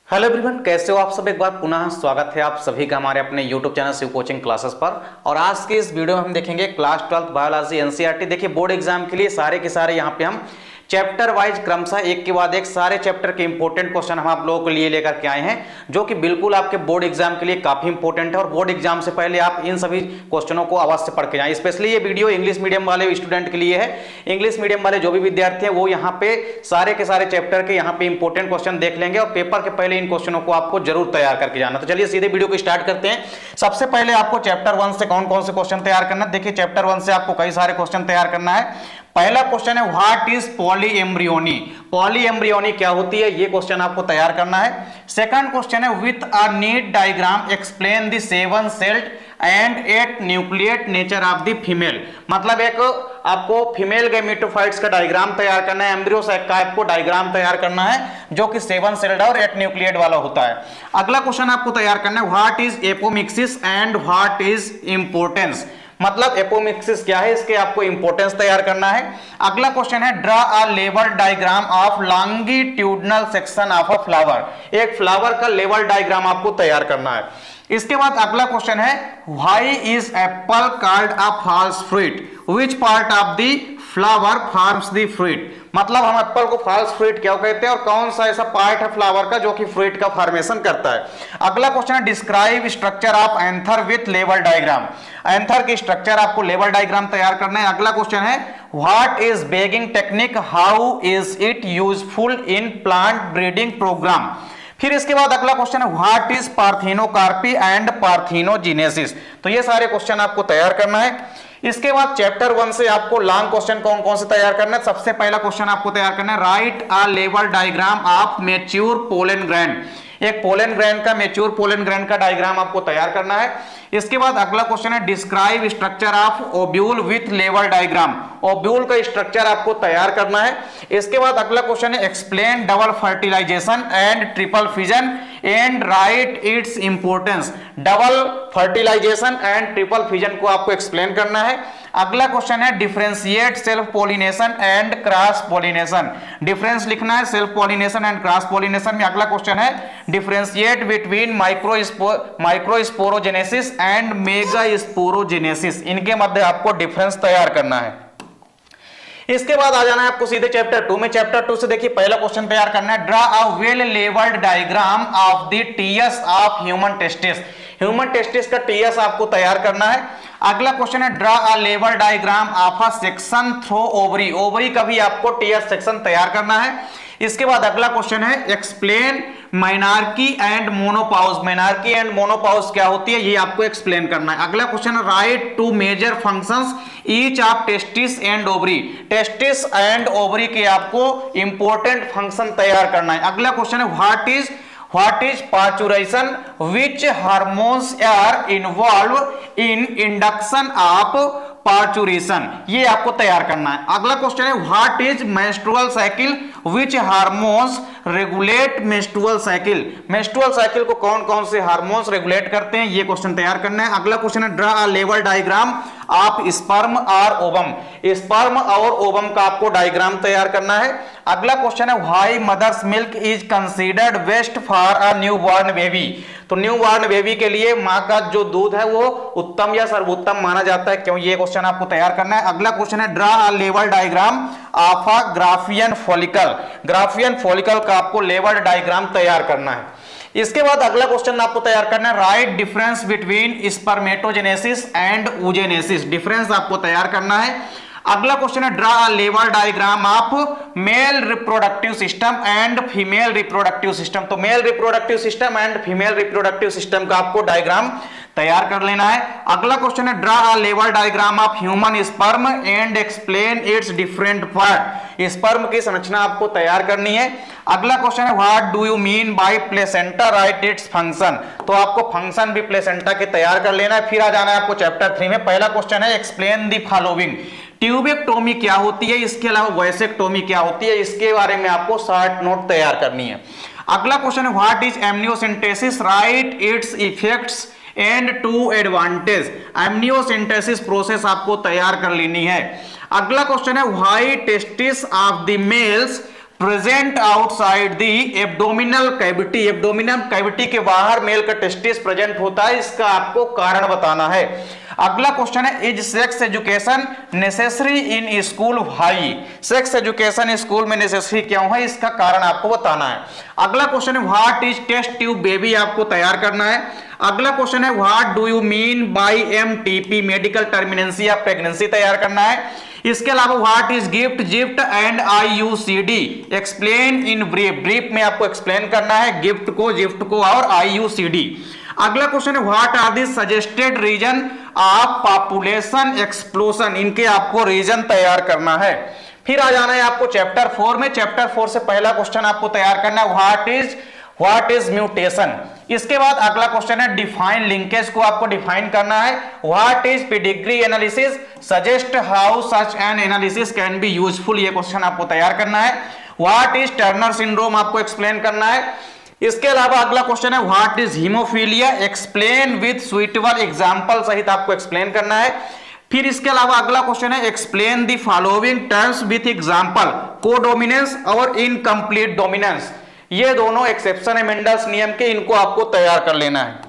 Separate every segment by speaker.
Speaker 1: Hello everyone, कैसे हो आप सब। एक बार पुनः स्वागत है आप सभी का हमारे अपने YouTube channel Shiv coaching classes पर। और आज के इस वीडियो में हम देखेंगे क्लास 12 बायोलॉजी एनसीईआरटी। देखिए बोर्ड एग्जाम के लिए सारे के सारे यहाँ पे हम चैप्टर वाइज क्रमशः एक के बाद एक सारे चैप्टर के इंपॉर्टेंट क्वेश्चन हम आप लोगों के लिए लेकर के आए हैं, जो कि बिल्कुल आपके बोर्ड एग्जाम के लिए काफी इंपॉर्टेंट है। और बोर्ड एग्जाम से पहले आप इन सभी क्वेश्चनों को अवश्य पढ़ के जाएं। स्पेशली ये वीडियो इंग्लिश मीडियम वाले स्टूडेंट के लिए है। इंग्लिश मीडियम वाले जो भी विद्यार्थी हैं वो यहाँ पे सारे के सारे चैप्टर के यहाँ पे इंपॉर्टेंट क्वेश्चन देख लेंगे और पेपर के पहले इन क्वेश्चनों को आपको जरूर तैयार करके जाना। तो चलिए सीधे वीडियो को स्टार्ट करते हैं। सबसे पहले आपको चैप्टर 1 से कौन कौन से क्वेश्चन तैयार करना है। देखिए चैप्टर 1 से आपको कई सारे क्वेश्चन तैयार करना है। पहला क्वेश्चन है व्हाट इज पॉलीएम्ब्रियोनी। पॉलीएम्ब्रियोनी क्या होती है, ये क्वेश्चन आपको तैयार करना है। सेकंड क्वेश्चन है with a neat diagram explain the 7 celled and 8 nucleate nature of the female. मतलब एक आपको फीमेल गैमेटोफाइट्स का डायग्राम तैयार करना है, एम्ब्रियो साइक का आपको डायग्राम तैयार करना है जो कि 7 सेल्ड और 8 न्यूक्लिएट वाला होता है। अगला क्वेश्चन आपको तैयार करना है what is apomixis and what is importance. मतलब एपोमिक्सिस क्या है, इसके आपको इंपोर्टेंस तैयार करना है। अगला क्वेश्चन है draw a level diagram of longitudinal section of a flower. एक फ्लावर का लेवल डायग्राम आपको तैयार करना है। इसके बाद अगला क्वेश्चन है why is apple called a false fruit, which part of the flower forms the fruit. मतलब हम एप्पल को फॉल्स फ्रूट क्यों कहते हैं और कौन सा ऐसा पार्ट है फ्लावर का जो कि फ्रूट का फॉर्मेशन करता है। अगला क्वेश्चन है describe structure of anther with level diagram. Anther की स्ट्रक्चर आपको लेवल डायग्राम तैयार करना है। अगला क्वेश्चन है what is begging technique, how is it useful in plant breeding programme. फिर इसके बाद अगला क्वेश्चन है what is parthenocarpy and parthenogenesis. तो ये सारे क्वेश्चन आपको तैयार करना है। इसके बाद चैप्टर 1 से आपको लॉन्ग क्वेश्चन कौन कौन से तैयार करना है। सबसे पहला क्वेश्चन आपको तैयार करना है write a level diagram of mature pollen grain. एक पोलन ग्रैंड का मैच्योर पोलन ग्रैंड का डायग्राम आपको तैयार करना है। इसके बाद अगला क्वेश्चन है describe structure of ovule with level diagram. Ovule का स्ट्रक्चर आपको तैयार करना है। इसके बाद अगला क्वेश्चन है explain double fertilisation and triple fusion and write its importance. Double fertilisation and triple fusion को आपको एक्सप्लेन करना है। अगला क्वेश्चन है differentiate self pollination and cross pollination. Difference लिखना है self pollination and cross pollination में। अगला क्वेश्चन है differentiate between microsporogenesis and megasporogenesis. इनके मध्य आपको डिफरेंस तैयार करना है। इसके बाद आ जाना है आपको सीधे चैप्टर 2 में। चैप्टर 2 से देखिए पहला क्वेश्चन तैयार करना है draw a well labelled diagram of the TS of human testis. Human testis का टीएस आपको तैयार करना है। अगला क्वेश्चन है draw a level diagram of a section through ovary. Ovary का भी आपको टीएस सेक्शन तैयार करना है। इसके बाद अगला क्वेश्चन है एक्सप्लेन माइनार्की एंड मोनोपाउज। माइनार्की एंड मोनोपाउज क्या होती है ये आपको एक्सप्लेन करना है। अगला क्वेश्चन है write two major functions each of testis and ovary. Testis and ovary के आपको इंपॉर्टेंट फंक्शन तैयार करना है। अगला क्वेश्चन है what is parturition, which hormones are involve in induction of parturition, ये आपको तैयार करना है। अगला क्वेश्चन है what is menstrual cycle, which hormones regulate menstrual cycle. Menstrual cycle को कौन कौन से हार्मोन्स रेगुलेट करते हैं ये क्वेश्चन तैयार करना है। अगला क्वेश्चन है draw a level diagram of sperm और ओवम। स्पर्म और ओवम का आपको डायग्राम तैयार करना है। अगला क्वेश्चन है why mother's milk is considered best for a newborn baby. तो न्यूबॉर्न बेबी के लिए मां का जो दूध है वो उत्तम या सर्वोत्तम माना जाता है, क्यों, ये क्वेश्चन आपको तैयार करना है। अगला क्वेश्चन है draw a level diagram of a Graafian follicle. Graafian follicle का आपको लेवल डायग्राम तैयार करना है। इसके बाद अगला क्वेश्चन आपको तैयार करना है write difference between spermatogenesis and oogenesis। Difference आपको तैयार करना है। अगला क्वेश्चन है draw a level diagram of male reproductive system and female reproductive system. तो male reproductive system and female reproductive system का आपको डायग्राम तैयार कर लेना है। अगला क्वेश्चन है draw a level diagram of human sperm and explain it's different part. Sperm की संरचना आपको तैयार करनी है। अगला क्वेश्चन है what do you mean bye placenta, right its function. तो आपको फंक्शन भी प्लेसेंटा के तैयार कर लेना है। फिर आ जाना है आपको चैप्टर 3 में। पहला क्वेश्चन है एक्सप्लेन द फॉलोइंग। ट्यूबेक्टोमी क्या होती है, इसके अलावा वैसेक्टोमी क्या होती है, इसके बारे में आपको शॉर्ट नोट तैयार करनी है। अगला क्वेश्चन है what is amniocentesis, write its effects and two advantage. Amniocentesis process आपको तैयार कर लेनी है। अगला क्वेश्चन है why testis of the males present outside the abdominal cavity, abdominal cavity के बाहर मेल का टेस्टिस प्रेजेंट होता है, इसका आपको कारण बताना है। अगला क्वेश्चन है, is sex education necessary in school? भाई सेक्स एजुकेशन स्कूल में नेसेसरी क्यों है, इसका कारण आपको बताना है। अगला क्वेश्चन है, what is test tube baby, आपको तैयार करना है। अगला क्वेश्चन है, what do you mean by MTP, medical terminancy या प्रेगनेंसी तैयार करना है। इसके अलावा what is GIFT, GIFT and IUCD explain in brief, brief में आपको एक्सप्लेन करना है गिफ्ट को और आईयूसीडी। अगला क्वेश्चन है, what are the suggested reason of population explosion, इनके आपको रीजन तैयार करना है। फिर आ जाना है आपको चैप्टर 4 में। चैप्टर 4 से पहला क्वेश्चन आपको तैयार करना है, व्हाट इज म्यूटेशन। इसके बाद अगला क्वेश्चन है, डिफाइन लिंकेज को आपको डिफाइन करना है। What is pedigree analysis, suggest how such an analysis can be useful, ये क्वेश्चन आपको तैयार करना है। व्हाट इज टर्नर सिंड्रोम, आपको एक्सप्लेन करना है। इसके अलावा अगला क्वेश्चन है, what is haemophilia, explain with suitable example सहित आपको एक्सप्लेन करना है। फिर इसके अलावा अगला क्वेश्चन है, explain the following terms with example, codominance और इनकम्प्लीट डोमिनेंस, ये दोनों एक्सेप्शन है मेंडल्स नियम के, इनको आपको तैयार कर लेना है।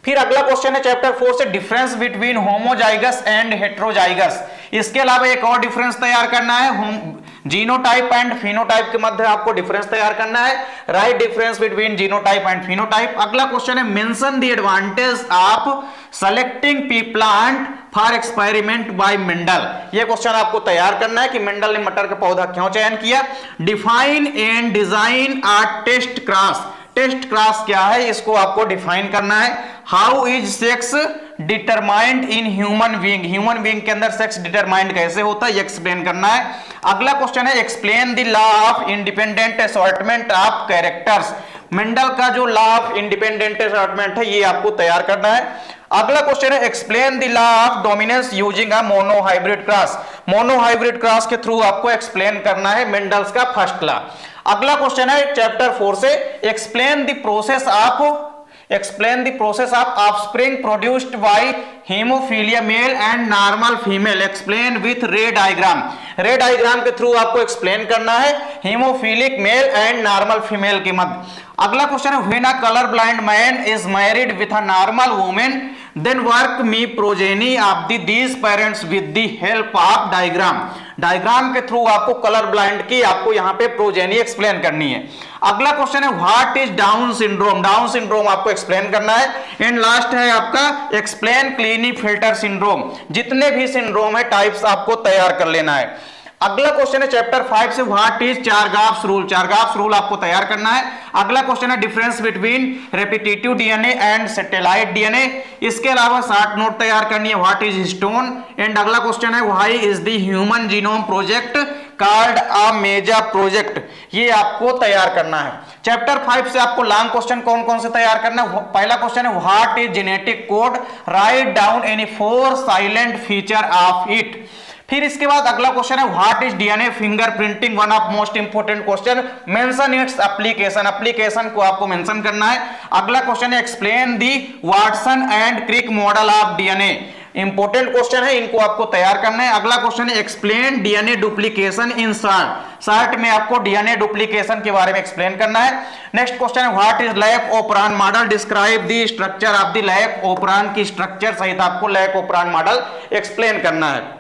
Speaker 1: फिर अगला क्वेश्चन है चैप्टर 4 से, difference between homozygous and heterozygous. इसके अलावा एक और डिफरेंस तैयार करना है, जीनोटाइप एंड फिनोटाइप के मध्य आपको डिफरेंस तैयार करना है, write difference between genotype and phenotype. अगला क्वेश्चन है, mention the advantage of selecting P plant for experiment bye Mendel, ये क्वेश्चन आपको तैयार करना है कि मेंडल ने मटर का पौधा क्यों चयन किया। Define and design a test cross, test cross क्या है, इसको आपको डिफाइन करना है। How is sex determined in human being, human being के अंदर सेक्स डिटरमाइंड कैसे होता है, ये एक्सप्लेन करना है। अगला क्वेश्चन है, explain the law of independent assortment of characters, Mendel का जो लॉ ऑफ इंडिपेंडेंट असॉर्टमेंट है ये आपको तैयार करना है। अगला क्वेश्चन है, explain the law of dominance using a monohybrid cross, monohybrid cross के थ्रू आपको एक्सप्लेन करना है मेंडल्स का फर्स्ट लॉ। अगला क्वेश्चन है चैप्टर 4 से, explain the process of offspring produced by haemophilia male and normal female, explain with रे diagram, रे डायग्राम के थ्रू आपको एक्सप्लेन करना है haemophilic male and normal female के मध्य। अगला क्वेश्चन है, when a colour blind man is married with a normal women then work me progeny of these parents with the help of diagram, diagram के through आपको colour blind की आपको यहां पे progeny explain करनी है। अगला क्वेश्चन है, what is down syndrome, down syndrome आपको एक्सप्लेन करना है। एंड लास्ट है आपका, एक्सप्लेन क्लीनीफिल्टर सिंड्रोम, जितने भी सिंड्रोम है टाइप्स आपको तैयार कर लेना है। अगला क्वेश्चन है चैप्टर 5 से, व्हाट इज चारगाफ्स रूल, चारगाफ्स रूल आपको तैयार करना है। अगला क्वेश्चन है, difference between repetitive DNA and satellite DNA. इसके अलावा शॉर्ट नोट तैयार करनी है, व्हाट इज हिस्टोन। एंड अगला क्वेश्चन है, why is the human genome project called a mega project, ये आपको तैयार करना है। चैप्टर 5 से आपको लॉन्ग क्वेश्चन कौन कौन से तैयार करना है। पहला क्वेश्चन है, what is genetic code, write down any 4 salient feature of it. फिर इसके बाद अगला क्वेश्चन है, what is DNA fingerprinting, one of most important question, mention its application, application को आपको मेंशन करना है। अगला क्वेश्चन है, explain the Watson and Crick model of DNA, important question है, इनको आपको तैयार करना है। अगला क्वेश्चन है, explain DNA duplication in short, short में आपको डीएनए डुप्लीकेशन के बारे में एक्सप्लेन करना है। नेक्स्ट क्वेश्चन है, what is lac operon model, describe the structure of the lac operon की स्ट्रक्चर सहित आपको लैक ओपरान मॉडल एक्सप्लेन करना है।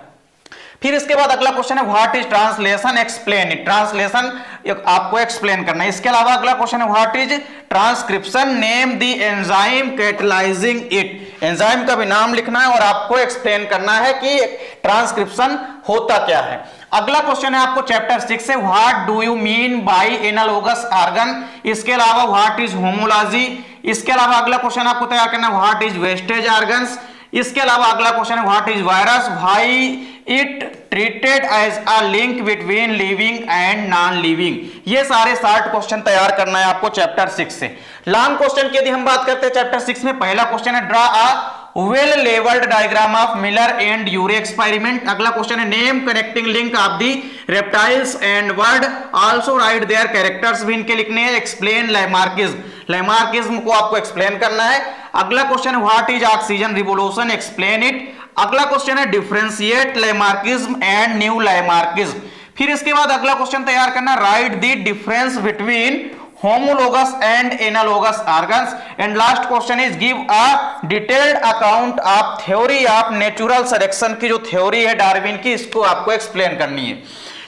Speaker 1: फिर इसके बाद अगला क्वेश्चन है, what is translation, explain it, translation आपको एक्सप्लेन करना है। इसके अलावा अगला क्वेश्चन है, what is transcription, name the enzyme catalysing it, enzyme का भी नाम लिखना है और आपको एक्सप्लेन करना है कि ट्रांसक्रिप्शन होता क्या है। अगला क्वेश्चन है आपको चैप्टर 6 से, what do you mean bye analogous organ. इसके अलावा व्हाट इज होमोलॉजी। इसके अलावा अगला क्वेश्चन आपको तैयार करना है, व्हाट इज वेस्टेज ऑर्गन्स। इसके अलावा अगला क्वेश्चन है, what is virus, why it treated as a link between living and non living. ये सारे 60 क्वेश्चन तैयार करना है आपको चैप्टर 6 से। लॉन्ग क्वेश्चन की यदि हम बात करते हैं चैप्टर 6 में, पहला क्वेश्चन है, draw a well labelled diagram of Miller and Urey experiment. अगला क्वेश्चन है, name connecting link of the reptiles and bird, also write their characters भी इनके लिखने हैं। एक्सप्लेन लैमार्किज्म, लैमार्किज्म को आपको एक्सप्लेन करना है। अगला क्वेश्चन है, what is oxygen revolution, explain it. अगला क्वेश्चन है, differentiate Lamarckism and new Lamarckism. फिर इसके बाद अगला क्वेश्चन तैयार करना, right the difference between homologous and analogous organs, and last question is give a detailed account of theory of natural selection की जो थ्योरी है डार्विन की, इसको आपको एक्सप्लेन करनी है।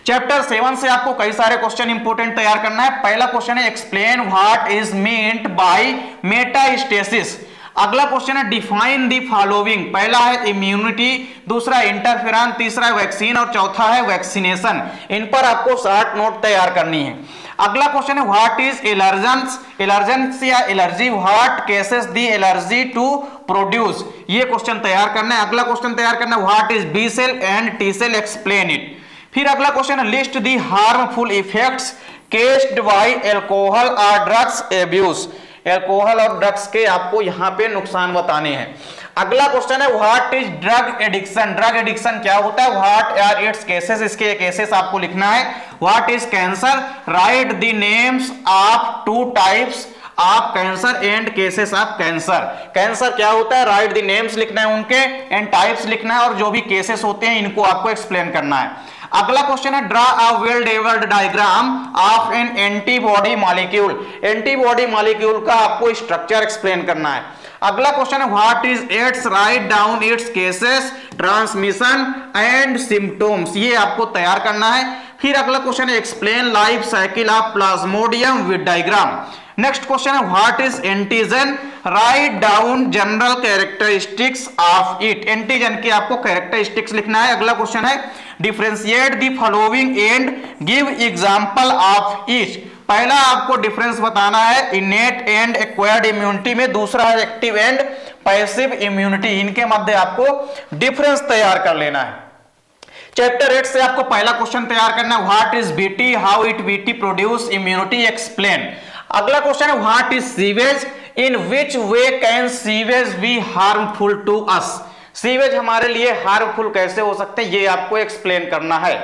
Speaker 1: चैप्टर 7 से आपको कई सारे क्वेश्चन इंपोर्टेंट तैयार करना है। पहला क्वेश्चन है explain what is meant by metastasis. अगला क्वेश्चन है डिफाइन द फॉलोइंग। पहला है इम्यूनिटी, दूसरा इंटरफेरॉन, तीसरा वैक्सीन और चौथा है वैक्सीनेशन। इन पर आपको शॉर्ट नोट तैयार करनी है। अगला क्वेश्चन है व्हाट इज एलर्जेंस, एलर्जेंस या allergy, what causes the allergy to produce, ये क्वेश्चन तैयार करना है। अगला क्वेश्चन तैयार करना है what is B cell and T cell, explain it. फिर अगला क्वेश्चन है list the harmful effects caused by alcohol और ड्रग्स एब्यूज, अल्कोहल और ड्रग्स के आपको यहां पे नुकसान बताने हैं। अगला क्वेश्चन है what is drug addiction, drug addiction क्या होता है, व्हाट आर इट्स केसेस, इसके केसेस आपको लिखना है। What is cancer, right the names of 2 types of cancer and cases of cancer, cancer क्या होता है, राइट द नेम्स लिखना है उनके, एंड टाइप्स लिखना है, और जो भी केसेस होते हैं इनको आपको एक्सप्लेन करना है। अगला क्वेश्चन है draw a well developed diagram of an antibody molecule, antibody molecule का आपको स्ट्रक्चर एक्सप्लेन करना है। अगला क्वेश्चन है what is its, right down its cases, transmission and symptoms, ये आपको तैयार करना है। फिर अगला क्वेश्चन है explain life cycle of plasmodium with diagram. Next question है what is antigen, write down general characteristics of it, antigen की आपको कैरेक्टरिस्टिक्स लिखना है। अगला क्वेश्चन है differentiate the following and give example of each, पहला आपको डिफरेंस बताना है इनेट एंड एक्वायर्ड इम्यूनिटी में, दूसरा है एक्टिव एंड पैसिव इम्यूनिटी, इनके मध्य आपको डिफरेंस तैयार कर लेना है। चैप्टर 8 से आपको पहला क्वेश्चन तैयार करना है what is BT, how it BT produce immunity, explain. अगला क्वेश्चन है what is sewage, in which way can sewage be harmful to us, sewage हमारे लिए हार्मफुल कैसे हो सकते हैं, ये आपको एक्सप्लेन करना है।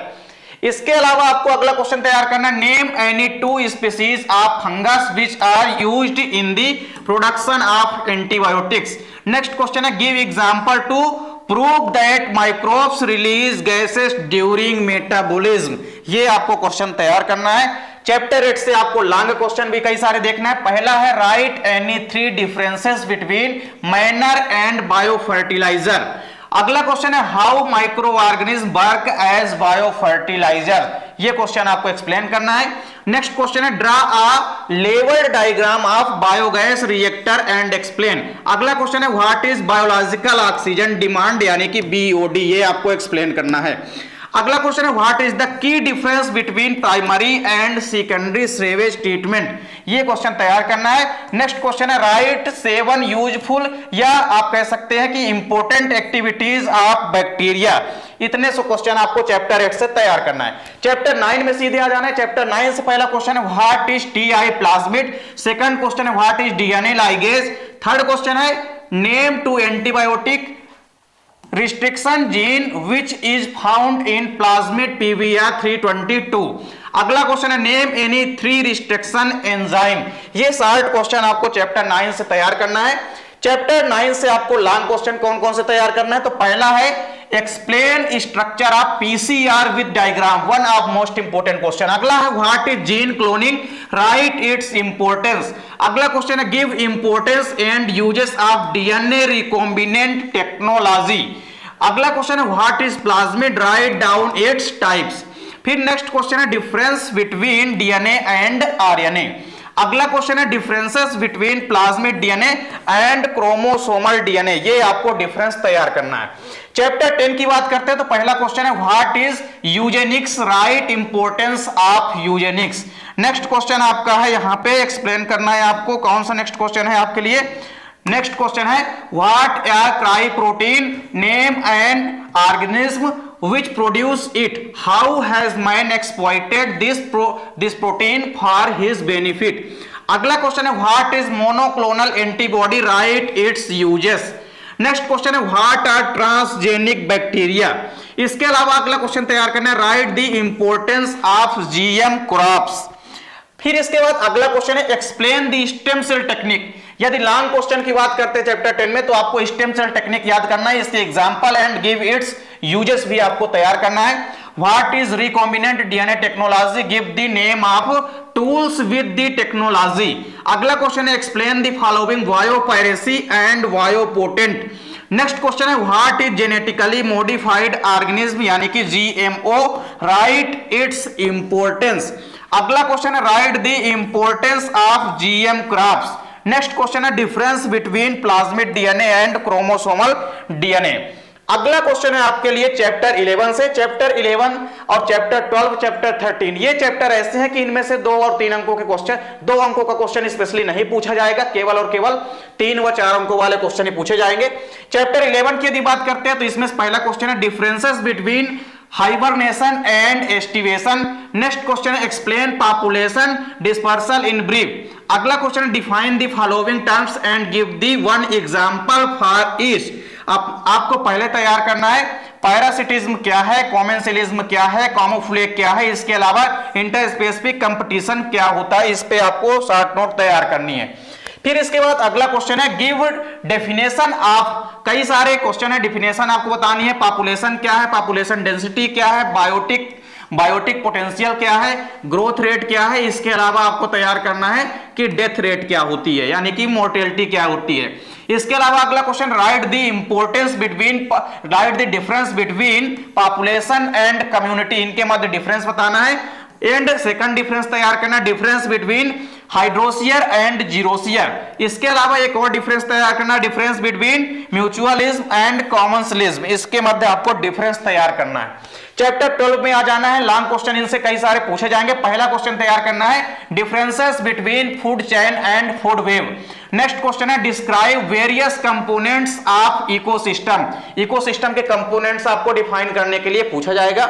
Speaker 1: इसके अलावा आपको अगला क्वेश्चन तैयार करना है name any 2 species of fungus which are used in the production of antibiotics. Next question है give example to prove that microbes release gases during metabolism, ये आपको क्वेश्चन तैयार करना है। चैप्टर 8 से आपको लॉन्ग क्वेश्चन भी कई सारे देखना है। पहला है write any 3 differences between manure and bio fertiliser. अगला क्वेश्चन है how micro organism work as bio fertiliser, ये क्वेश्चन आपको एक्सप्लेन करना है। नेक्स्ट क्वेश्चन है draw a level diagram of biogas reactor and explain. अगला क्वेश्चन है what is biological oxygen demand यानी कि बीओडी, ये आपको एक्सप्लेन करना है। अगला क्वेश्चन है what is the key difference between primary and secondary sewage treatment, ये क्वेश्चन तैयार करना है। नेक्स्ट क्वेश्चन है राइट 7 यूजफुल या आप कह सकते हैं कि इंपॉर्टेंट एक्टिविटीज ऑफ बैक्टीरिया, इतने सो क्वेश्चन आपको चैप्टर 8 से तैयार करना है। चैप्टर 9 में सीधे आ जाना है। चैप्टर 9 से पहला क्वेश्चन है what is Ti plasmid, second question है what is DNA ligase, third question है name two antibiotic restriction gene which is found in plasmid PVR 322। अगला क्वेश्चन है नेम एनी 3 रिस्ट्रिक्शन एंजाइम, ये 60 क्वेश्चन आपको chapter 9 से तैयार करना है। चैप्टर 9 से आपको लॉन्ग क्वेश्चन कौन कौन से तैयार करना है, तो पहला है explain structure of PCR with diagram, one of most important question. अगला है what is gene cloning, right its importance. अगला क्वेश्चन है give importance and uses of DNA recombinant technology. अगला क्वेश्चन है what is plasmid, right down its types. फिर next question है difference between DNA and RNA. अगला question है differences between plasmid DNA and chromosomal DNA, ये आपको difference तैयार करना है। चैप्टर 10 की बात करते हैं तो पहला क्वेश्चन है what is Eugenix, right importance of Eugenix. Next question आपका है यहां पे एक्सप्लेन करना है आपको, कौन सा नेक्स्ट क्वेश्चन है आपके लिए। नेक्स्ट क्वेश्चन है what are cry protein, name an organism which produce it, how has man exploited this protein for his benefit। अगला क्वेश्चन है what is monoclonal antibody, write its uses. Next question है what are transgenic bacteria. इसके अलावा अगला question तैयार करना है write the importance of GM crops. फिर इसके बाद अगला क्वेश्चन है explain the stem cell technique. यदि लॉन्ग क्वेश्चन की बात करते हैं चैप्टर 10 में तो आपको स्टेम सेल टेक्निक याद करना है, इसके example and give its uses भी आपको तैयार करना है। What is recombinant DNA technology, give the name of tools with the technology. अगला क्वेश्चन है explain the following biopiracy and biopatent. Next question है what is genetically modified organism यानी कि जीएमओ, राइट इट्स इंपोर्टेंस। अगला question है write the importance of GM crops. Next question है difference between plasmid DNA and chromosomal DNA. अगला question है आपके लिए चैप्टर 11 से। चैप्टर 11 और चैप्टर 12, चैप्टर 13 ये चैप्टर ऐसे हैं कि इनमें से 2 और 3 अंकों के क्वेश्चन, 2 अंकों का क्वेश्चन स्पेशली नहीं पूछा जाएगा, केवल और केवल 3 व 4 अंकों वाले क्वेश्चन ही पूछे जाएंगे। चैप्टर 11 की यदि बात करते हैं तो इसमें पहला क्वेश्चन है differences between hibernation and aestivation. Next question है explain population dispersal in brief. अगला क्वेश्चन है define the following terms and give the one example for each. आपको पहले तैयार करना है पैरासिटिज्म क्या है, कॉमेंसिलिज्म क्या है, कामोफ्लेज क्या है, इसके अलावा इंटरस्पेसिफिक कंपटीशन क्या होता है, इस पे आपको शॉर्ट नोट तैयार करनी है। फिर इसके बाद अगला क्वेश्चन है गिव डेफिनेशन ऑफ, कई सारे क्वेश्चन है, डेफिनेशन आपको बतानी है। पॉपुलेशन क्या है, पॉपुलेशन डेंसिटी क्या है, बायोटिक पोटेंशियल क्या है, ग्रोथ रेट क्या है, इसके अलावा आपको तैयार करना है कि डेथ रेट क्या होती है यानी कि मोर्टेलिटी क्या होती है। इसके अलावा अगला question right the importance between, right the difference between population and community, इनके मध्य डिफरेंस बताना है। एंड सेकंड डिफरेंस तैयार करना, डिफरेंस बिटवीन हाइड्रोसियर एंड जीरोसियर। इसके अलावा एक और डिफरेंस तैयार करना, डिफरेंस बिटवीन म्यूचुअलिज्म एंड कॉमन्सलिज्म, इसके मध्य आपको डिफरेंस तैयार करना है। चैप्टर 12 में आ जाना है, लॉन्ग क्वेश्चन इनसे कई सारे पूछे जाएंगे। पहला क्वेश्चन तैयार करना है differences between food chain and food web. Next question है describe various components of ecosystem. Ecosystem के कंपोनेंट्स आपको डिफाइन करने के लिए पूछा जाएगा।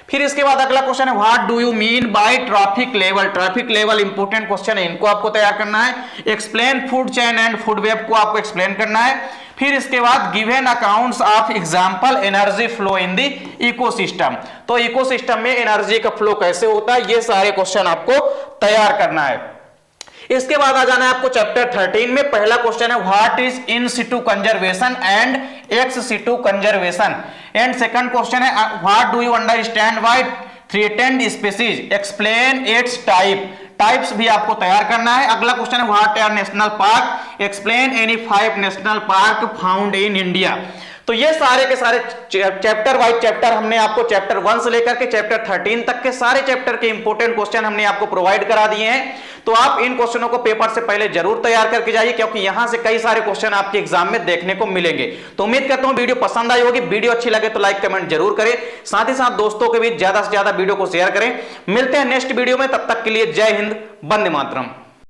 Speaker 1: फिर इसके बाद अगला क्वेश्चन है what do you mean bye trophic level. Trophic level important question है, इनको आपको तैयार करना है। Explain food chain and food web को आपको एक्सप्लेन करना है। फिर इसके बाद given accounts of example energy flow in the ecosystem. तो इकोसिस्टम में एनर्जी का फ्लो कैसे होता है, ये सारे क्वेश्चन आपको तैयार करना है। इसके बाद आ जाना है आपको चैप्टर 13 में। पहला क्वेश्चन है what is in situ conservation and ex situ conservation. And second question है what do you understand by threatened species, explain its type. Types भी आपको तैयार करना है। अगला क्वेश्चन है what are national park, explain any 5 national park found in India. तो ये सारे के सारे चैप्टर वाइज चैप्टर हमने आपको चैप्टर 1 से लेकर के चैप्टर 13 तक के सारे चैप्टर के इंपोर्टेंट क्वेश्चन हमने आपको प्रोवाइड करा दिए हैं। तो आप इन क्वेश्चनों को पेपर से पहले जरूर तैयार करके जाइए, क्योंकि यहां से कई सारे क्वेश्चन आपके एग्जाम में देखने को मिलेंगे। तो उम्मीद करता हूं वीडियो पसंद आई होगी। वीडियो अच्छी लगे तो लाइक कमेंट जरूर करें, साथ ही साथ दोस्तों के बीच ज्यादा से ज्यादा वीडियो को शेयर करें। मिलते हैं नेक्स्ट वीडियो में, तब तक के लिए जय हिंद, वंदे मातरम।